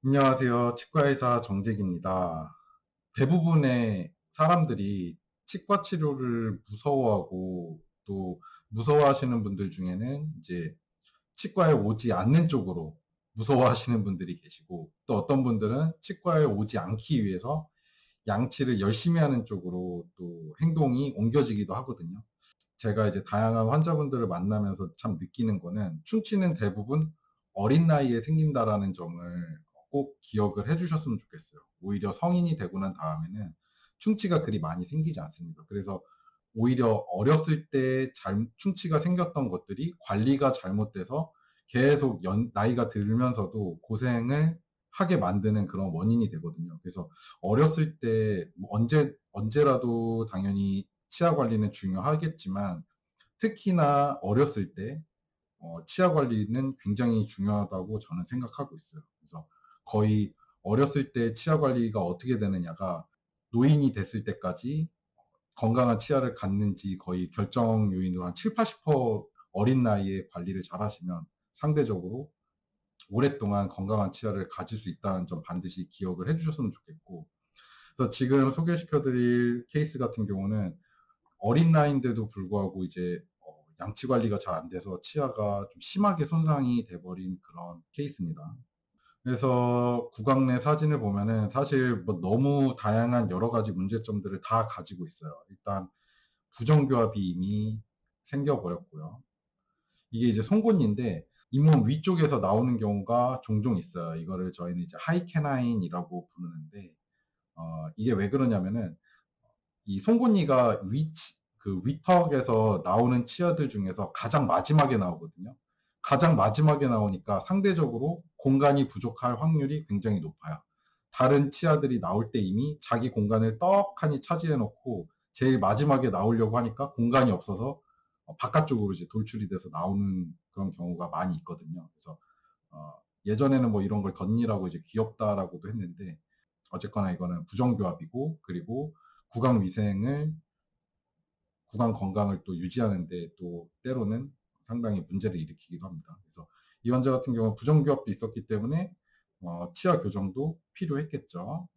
안녕하세요. 치과의사 정재기입니다. 대부분의 사람들이 치과 치료를 무서워하고 또 무서워하시는 분들 중에는 이제 치과에 오지 않는 쪽으로 무서워하시는 분들이 계시고 또 어떤 분들은 치과에 오지 않기 위해서 양치를 열심히 하는 쪽으로 또 행동이 옮겨지기도 하거든요. 제가 이제 다양한 환자분들을 만나면서 참 느끼는 거는 충치는 대부분 어린 나이에 생긴다라는 점을 꼭 기억을 해주셨으면 좋겠어요. 오히려 성인이 되고 난 다음에는 충치가 그리 많이 생기지 않습니다. 그래서 오히려 어렸을 때 충치가 생겼던 것들이 관리가 잘못돼서 계속 나이가 들면서도 고생을 하게 만드는 그런 원인이 되거든요. 그래서 어렸을 때 언제라도 당연히 치아 관리는 중요하겠지만 특히나 어렸을 때 치아 관리는 굉장히 중요하다고 저는 생각하고 있어요. 그래서 거의 어렸을 때 치아 관리가 어떻게 되느냐가 노인이 됐을 때까지 건강한 치아를 갖는지 거의 결정 요인으로 한 7, 80% 어린 나이에 관리를 잘 하시면 상대적으로 오랫동안 건강한 치아를 가질 수 있다는 점 반드시 기억을 해주셨으면 좋겠고, 그래서 지금 소개시켜드릴 케이스 같은 경우는 어린 나이인데도 불구하고 이제 양치 관리가 잘 안 돼서 치아가 좀 심하게 손상이 돼버린 그런 케이스입니다. 그래서 구강 내 사진을 보면은 사실 뭐 너무 다양한 여러 가지 문제점들을 다 가지고 있어요. 일단 부정교합이 이미 생겨버렸고요. 이게 이제 송곳니인데 잇몸 위쪽에서 나오는 경우가 종종 있어요. 이거를 저희는 이제 하이캐나인이라고 부르는데 이게 왜 그러냐면은 이 송곳니가 그 위턱에서 나오는 치아들 중에서 가장 마지막에 나오거든요. 가장 마지막에 나오니까 상대적으로 공간이 부족할 확률이 굉장히 높아요. 다른 치아들이 나올 때 이미 자기 공간을 떡하니 차지해 놓고 제일 마지막에 나오려고 하니까 공간이 없어서 바깥쪽으로 이제 돌출이 돼서 나오는 그런 경우가 많이 있거든요. 그래서 예전에는 뭐 이런 걸 덧니라고 이제 귀엽다라고도 했는데 어쨌거나 이거는 부정교합이고, 그리고 구강 위생을 구강 건강을 또 유지하는데 또 때로는 상당히 문제를 일으키기도 합니다. 그래서 이 환자 같은 경우는 부정교합도 있었기 때문에 치아 교정도 필요했겠죠.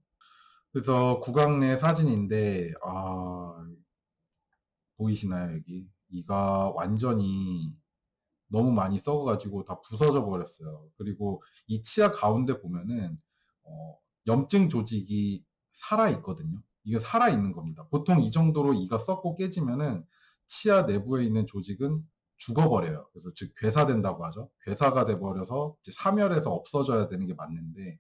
그래서 구강 내 사진인데 보이시나요 여기? 이가 완전히 너무 많이 썩어가지고 다 부서져 버렸어요. 그리고 이 치아 가운데 보면은 염증 조직이 살아 있거든요. 이게 살아 있는 겁니다. 보통 이 정도로 이가 썩고 깨지면은 치아 내부에 있는 조직은 죽어버려요. 그래서 즉 괴사된다고 하죠. 괴사가 돼버려서 이제 사멸해서 없어져야 되는 게 맞는데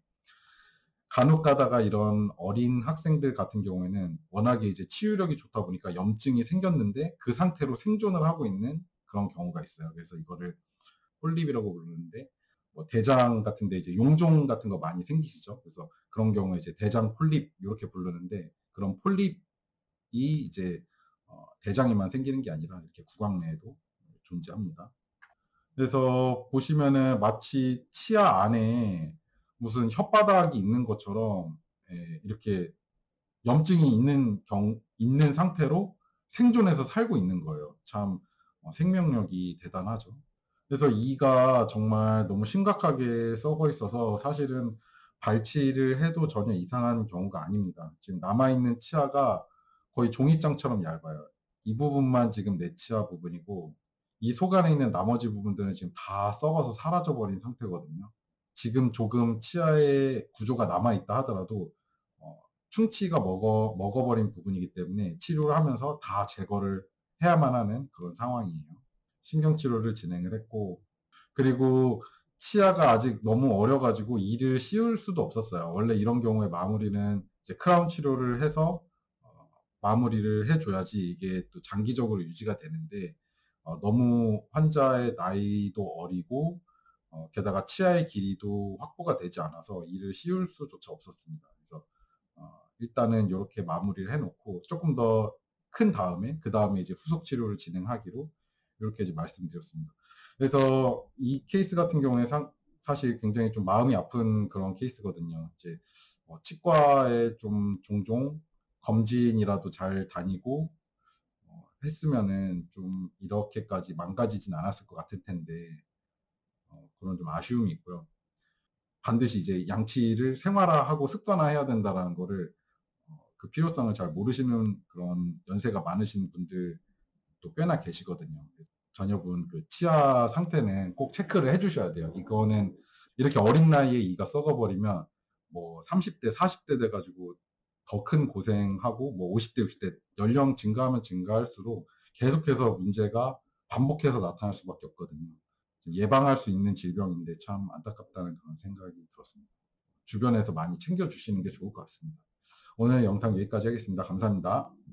간혹 가다가 이런 어린 학생들 같은 경우에는 워낙에 이제 치유력이 좋다 보니까 염증이 생겼는데 그 상태로 생존을 하고 있는 그런 경우가 있어요. 그래서 이거를 폴립이라고 부르는데 뭐 대장 같은데 이제 용종 같은 거 많이 생기시죠. 그래서 그런 경우에 이제 대장 폴립 이렇게 부르는데 그런 폴립이 이제 대장에만 생기는 게 아니라 이렇게 구강 내에도 존재합니다. 그래서 보시면은 마치 치아 안에 무슨 혓바닥이 있는 것처럼 이렇게 염증이 있는 상태로 생존해서 살고 있는 거예요. 참 생명력이 대단하죠. 그래서 이가 정말 너무 심각하게 썩어 있어서 사실은 발치를 해도 전혀 이상한 경우가 아닙니다. 지금 남아있는 치아가 거의 종이장처럼 얇아요. 이 부분만 지금 내 치아 부분이고 이 속 안에 있는 나머지 부분들은 지금 다 썩어서 사라져버린 상태거든요. 지금 조금 치아의 구조가 남아있다 하더라도 어, 충치가 먹어버린 부분이기 때문에 치료를 하면서 다 제거를 해야만 하는 그런 상황이에요. 신경치료를 진행을 했고, 그리고 치아가 아직 너무 어려가지고 이를 씌울 수도 없었어요. 원래 이런 경우에 마무리는 이제 크라운 치료를 해서 마무리를 해줘야지 이게 또 장기적으로 유지가 되는데 너무 환자의 나이도 어리고 게다가 치아의 길이도 확보가 되지 않아서 이를 씌울 수조차 없었습니다. 그래서 일단은 이렇게 마무리를 해놓고 조금 더 큰 다음에 그 다음에 이제 후속 치료를 진행하기로 이렇게 이제 말씀드렸습니다. 그래서 이 케이스 같은 경우에 사실 굉장히 좀 마음이 아픈 그런 케이스거든요. 이제 치과에 좀 종종 검진이라도 잘 다니고 했으면은 좀 이렇게까지 망가지진 않았을 것 같을 텐데 그런 좀 아쉬움이 있고요. 반드시 이제 양치를 생활화하고 습관화해야 된다라는 거를 그 필요성을 잘 모르시는 그런 연세가 많으신 분들도 꽤나 계시거든요. 자녀분 그 치아 상태는 꼭 체크를 해주셔야 돼요. 이거는 이렇게 어린 나이에 이가 썩어버리면 뭐 30대, 40대 돼가지고 더 큰 고생하고 뭐 50대, 60대 연령 증가하면 증가할수록 계속해서 문제가 반복해서 나타날 수밖에 없거든요. 예방할 수 있는 질병인데 참 안타깝다는 그런 생각이 들었습니다. 주변에서 많이 챙겨주시는 게 좋을 것 같습니다. 오늘 영상 여기까지 하겠습니다. 감사합니다.